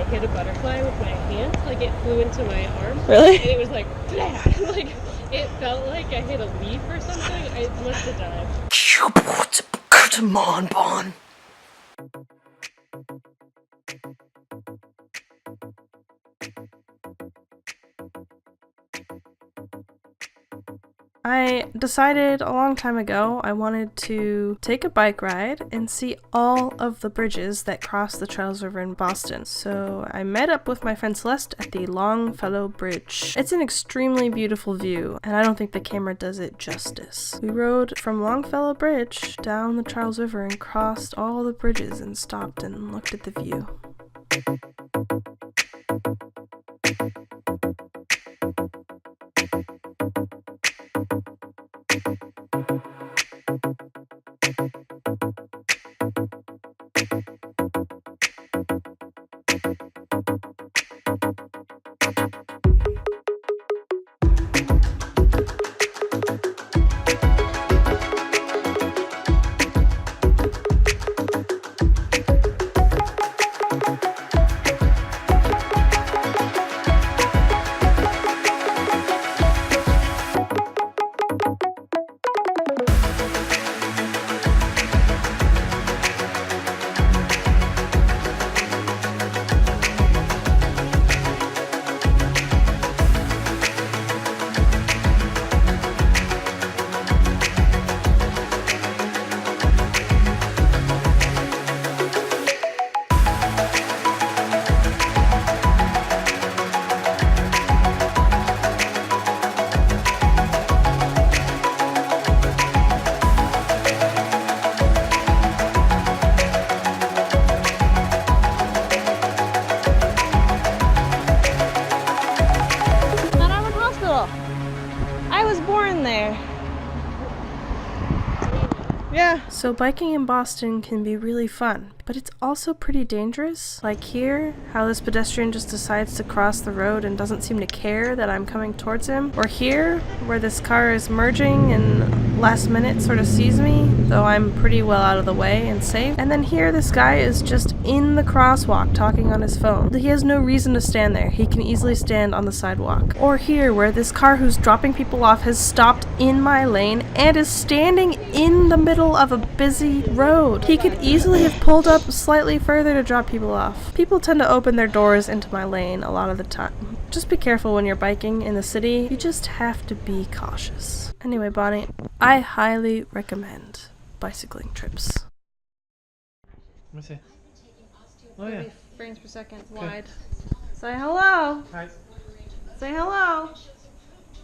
hit a butterfly with my hand. Like it flew into my arm. Really? And it was like, like it felt like I hit a leaf or something. I must have died. Come on, Bon. I decided a long time ago I wanted to take a bike ride and see all of the bridges that cross the Charles River in Boston. So I met up with my friend Celeste at the Longfellow Bridge. It's an extremely beautiful view, and I don't think the camera does it justice. We rode from Longfellow Bridge down the Charles River and crossed all the bridges and stopped and looked at the view. Yeah. So biking in Boston can be really fun, but it's also pretty dangerous. Like here, how this pedestrian just decides to cross the road and doesn't seem to care that I'm coming towards him. Or here, where this car is merging and last minute sort of sees me, though I'm pretty well out of the way and safe. And then here, this guy is just in the crosswalk talking on his phone. He has no reason to stand there. He can easily stand on the sidewalk. Or here, where this car who's dropping people off has stopped in my lane and is standing in the middle of a busy road. He could easily have pulled up slightly further to drop people off. People tend to open their doors into my lane a lot of the time. Just be careful when you're biking in the city. You just have to be cautious. Anyway, Bonnie, I highly recommend bicycling trips. Let me see. Oh yeah. Frames per second Okay. wide. Say hello. Hi. Say hello.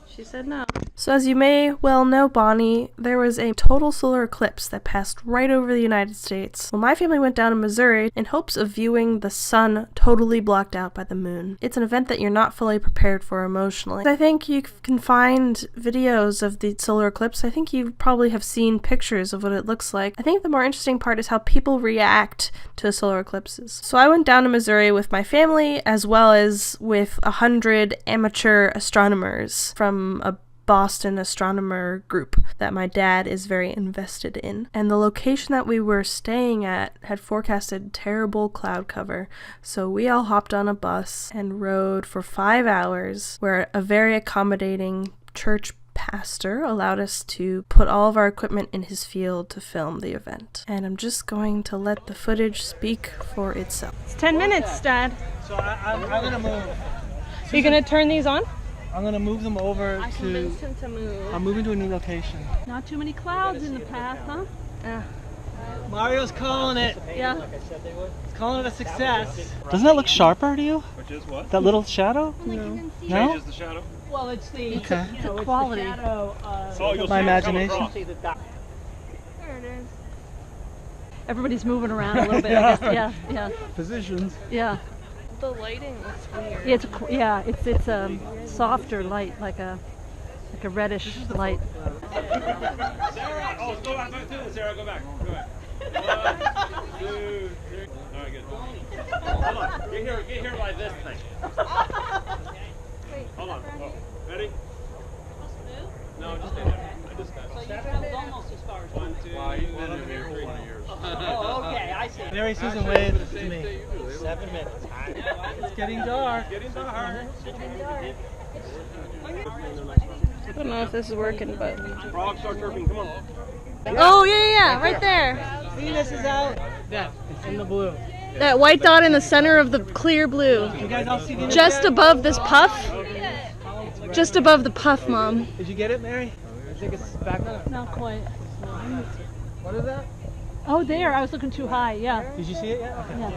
She said no. So as you may well know, Bonnie, there was a total solar eclipse that passed right over the United States. Well, my family went down to Missouri in hopes of viewing the sun totally blocked out by the moon. It's an event that you're not fully prepared for emotionally. I think you can find videos of the solar eclipse. I think you probably have seen pictures of what it looks like. I think the more interesting part is how people react to solar eclipses. So I went down to Missouri with my family as well as with 100 amateur astronomers from a Boston astronomer group that my dad is very invested in. And the location that we were staying at had forecasted terrible cloud cover, so we all hopped on a bus and rode for 5 hours, where a very accommodating church pastor allowed us to put all of our equipment in his field to film the event. And I'm just going to let the footage speak for itself. It's 10 minutes, Dad. So I'm gonna move. Are you gonna turn these on? I'm gonna move them over I to. convinced him to move. I'm moving to a new location. Not too many clouds in the path, huh? Yeah. Mario's calling it. Yeah. He's calling it a success. Doesn't that look sharper to you? Which is what? That little shadow? No. No? Changes the shadow. Well, it's the, Okay. you know, it's quality. The shadow, So you'll My see it come imagination. across. There it is. everybody's moving around a little bit. I guess. Yeah. Positions. Yeah. The lighting looks weird. It's a softer light, like a reddish light. Sarah! Oh, go back too. Sarah, go back. Go back. 1, 2, 3. All right, good. Hold on. Get here by this thing. Hold on. Oh, ready? No, just stay there. almost as far as 1, 2, Wow, you've been in here for 20 years. Oh, okay, I see. Mary Susan waved to me. 7 minutes. It's getting dark. Getting dark. I don't know if this is working, but... Frog, start chirping. Come on. Oh, yeah, right there. Venus is out. Yeah, it's in the blue. That white dot in the center of the clear blue. You guys all see Venus? Just above this puff. Just above the puff, Mom. Did you get it, Mary? I think it's back up. Not quite. What is that? Oh, there. I was looking too high. Yeah. Did you see it yet? Okay. Yeah.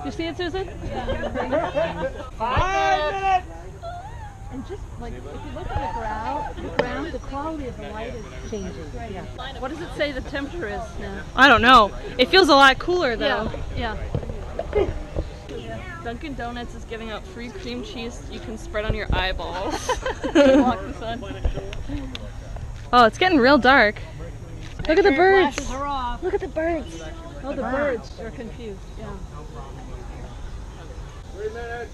You see it, Susan? 5 minutes! And just like if you look at the ground, the quality of the light is changing. Yeah. What does it say the temperature is now? I don't know. It feels a lot cooler, though. Yeah. Dunkin' Donuts is giving out free cream cheese you can spread on your eyeballs. Block the sun. Oh, it's getting real dark. Look at the birds. Flashes are off. Look at the birds. Oh, the birds are confused. Yeah. 3 minutes.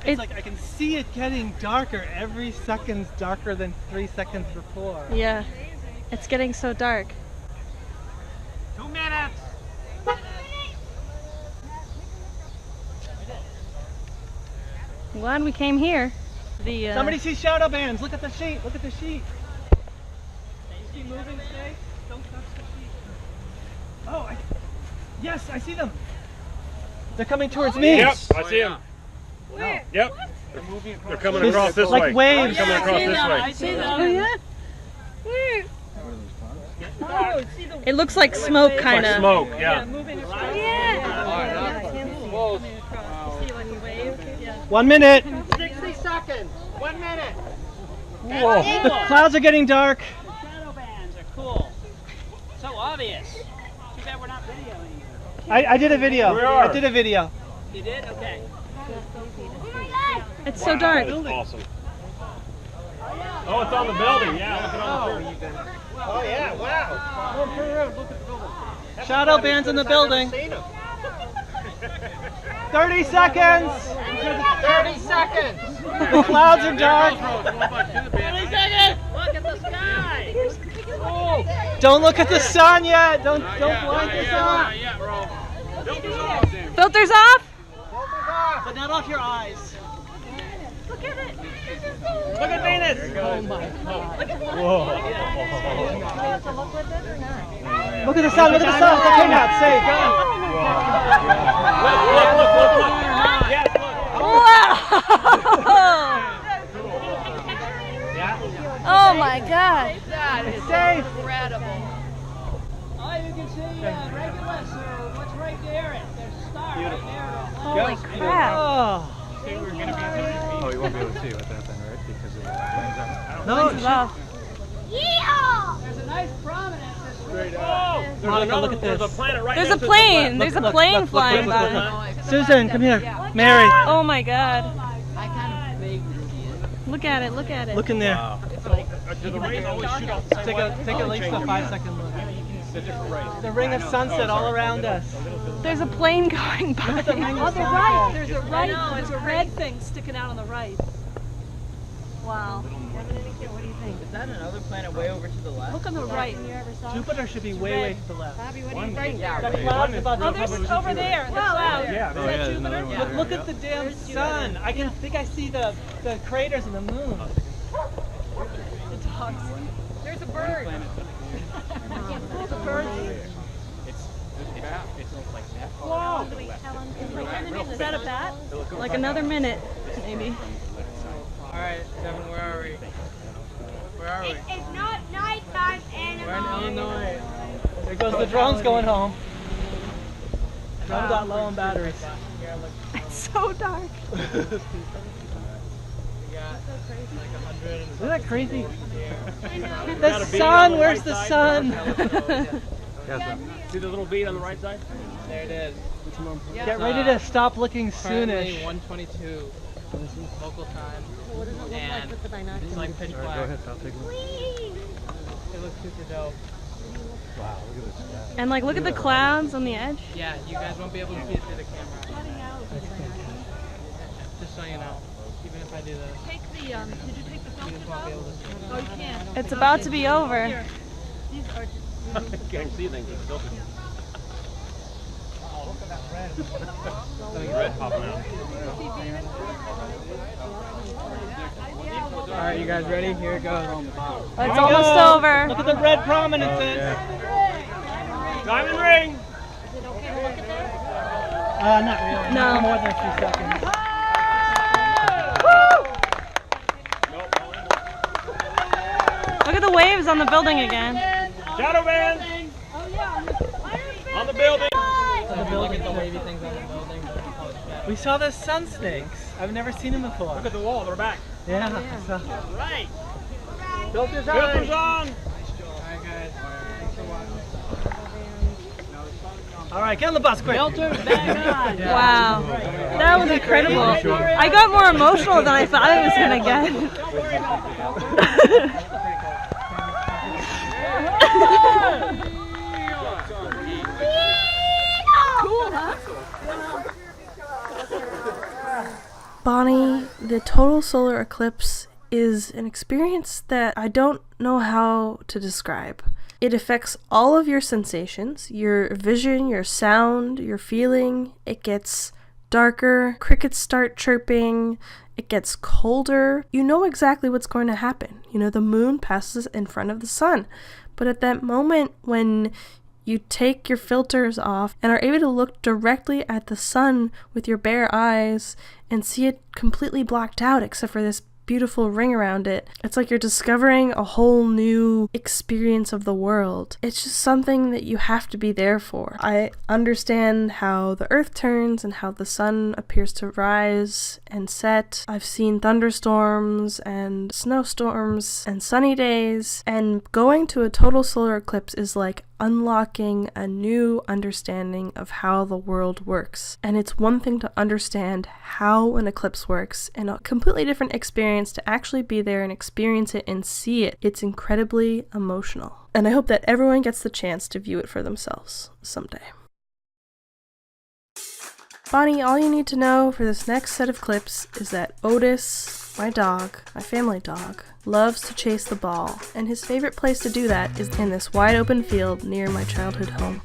It's like I can see it getting darker. Every second's darker than 3 seconds before. Yeah, it's getting so dark. 2 minutes! I'm glad we came here. The Somebody see shadow bands. Look at the sheet. Look at the sheet. See moving snakes? Don't touch the sheet. Oh, yes, I see them. They're coming towards me. Yep, I see him. Where? Yep. They're coming across this like way. waves. They're coming across this way. I see them. Oh yeah. Oh, see the It looks like smoke, kind Like of. smoke, yeah. moving across. See when you wave? Yeah. 1 minute. 60 seconds. 1 minute. Whoa. The clouds are getting dark. Shadow bands are cool. So obvious. Too bad we're not videoing. I did a video. We are. I did a video. You did? Okay. It's so dark. That is awesome. Oh, it's on the building. Yeah, look at all the Oh yeah, wow. Shadow bands in the building. 30 seconds. 30 seconds. The clouds are dark. 30 seconds. Look at the sky. Don't look at the sun yet. Don't blind yourself. Filters off? But not off your eyes. Look at it. Look at Venus. Oh my God. Look at the sun. Look at the sun. It's okay now. It's safe. Look. Yes, Wow! Oh my God! That is safe. incredible. Oh, you can see Regulus or what's right there. There's a star right there. Holy crap! Oh. Oh, you won't be able to see what happened, right? Because it lines up. No. It's off. There's a nice prominence. Monica, look at this. There's a planet right There's a next to plane. There's a look, plane look, flying look, by. Susan, come here. Mary, Oh my God! I kind of vaguely see it. Look at it! Look at it! look in there. Do the rays always shoot off the same Take way? at least a 5-second look. The different rays. The ring of sunset all around us. There's a plane going by. Look at the ring On of the sunset. right, there's a there's a red thing sticking out on the right. Wow. Is that another planet way over to the left? Look on the right. Jupiter should be way to the left. Right now. The clouds about Oh, there's over there. The cloud. Yeah, Oh, yeah, there's another one. Look at the damn sun. I think I see the craters in the moon. There's a bird. There's a bird. Whoa! Is that a bat? Like another minute, maybe. Alright, Devin, where are we? Where are we? It's not nighttime We're in anymore. Illinois. There goes the drone's going home. Drone got low on batteries. It's so dark. We got like 100. Isn't that crazy? The sun, where's the sun? See the little bead on the right side? There it is. Get ready to stop looking Currently soonish. 1:22 local time. And it's like pitch All right, black. go ahead. I'll take a look. It looks super dope. Wow, look at this sky. And like, look at the clouds on the edge. Yeah, you guys won't be able to see it through the camera. Just so you know. Even if I do this. Take the, did you take the filter out? Oh, you can't. It's about to be over. Here. These are just... I can't see things. It's filtered. Oh, look at that red. Something red popping out. Alright, you guys ready? Here it goes. It's almost over. Look at the red prominences. Diamond ring! Not really. No. More than a few seconds. Look at the waves on the building again. Shadow band! On the building! Look at the wavy things on the building. We saw the sun snakes. I've never seen them before. Look at the wall, they're back. Yeah. Right! Filters Filters on. on! Alright guys. Thanks for watching. Alright, get on the bus quick. Filters back on. Wow. That was incredible. I got more emotional than I thought I was going to get. Cool, huh? Bonnie, the total solar eclipse is an experience that I don't know how to describe. It affects all of your sensations, your vision, your sound, your feeling. It gets darker, crickets start chirping, it gets colder. You know exactly what's going to happen. You know, the moon passes in front of the sun. But at that moment when you take your filters off and are able to look directly at the sun with your bare eyes and see it completely blacked out except for this beautiful ring around it. It's like you're discovering a whole new experience of the world. It's just something that you have to be there for. I understand how the earth turns and how the sun appears to rise and set. I've seen thunderstorms and snowstorms and sunny days, and going to a total solar eclipse is like unlocking a new understanding of how the world works. And it's one thing to understand how an eclipse works and a completely different experience to actually be there and experience it and see it. It's incredibly emotional. And I hope that everyone gets the chance to view it for themselves someday. Bonnie, all you need to know for this next set of clips is that Otis, my dog, my family dog, loves to chase the ball, and his favorite place to do that is in this wide open field near my childhood home.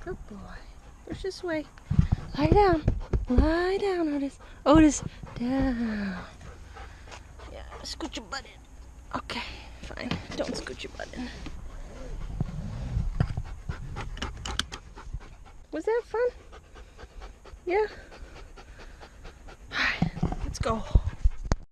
Good boy. Push this way. Lie down. Lie down, Otis. Otis, down. Yeah, scoot your butt in. Okay, fine. Don't scoot your butt in. Was that fun? Yeah? Alright, let's go.